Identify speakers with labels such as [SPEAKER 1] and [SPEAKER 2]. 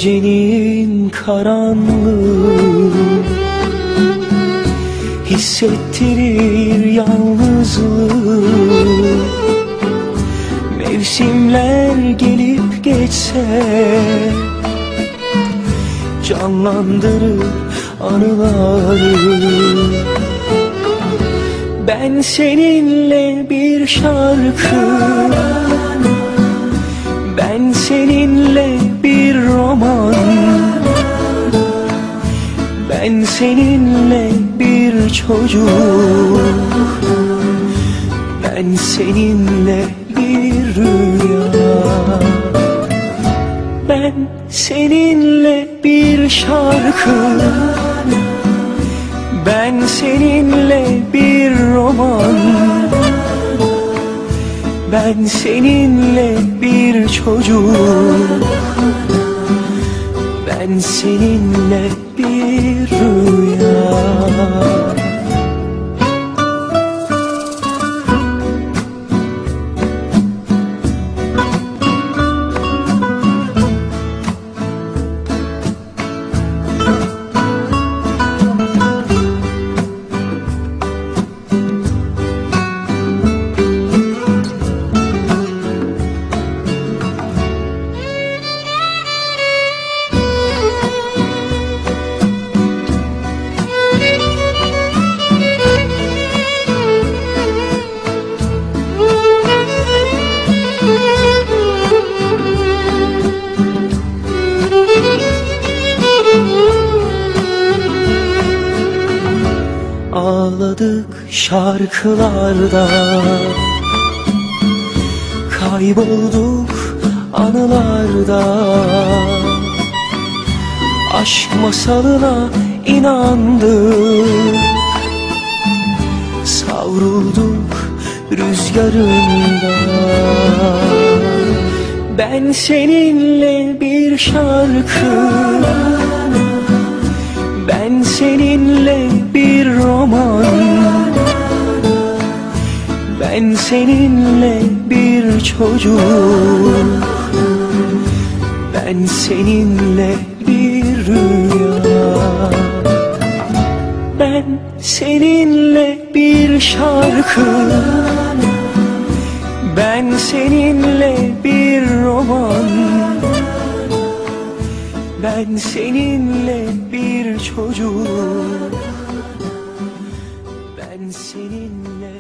[SPEAKER 1] gecenin karanlığı hissettirir yalnızlığı. Mevsimler gelip geçse canlandırır anıları. Ben seninle bir şarkı, ben seninle bir roman, ben seninle bir çocuk, ben seninle bir rüya. Ben seninle bir şarkı, ben seninle bir roman, ben seninle bir çocuk, ben seninle bir rüya. Ağladık şarkılarda, kaybolduk anılarda. Aşk masalına inandık, savrulduk rüzgarında. Ben seninle bir şarkı, ben seninle bir roman, ben seninle bir çocuk, ben seninle bir rüya. Ben seninle bir şarkı, ben seninle bir roman, ben seninle bir çocuk, ben seninle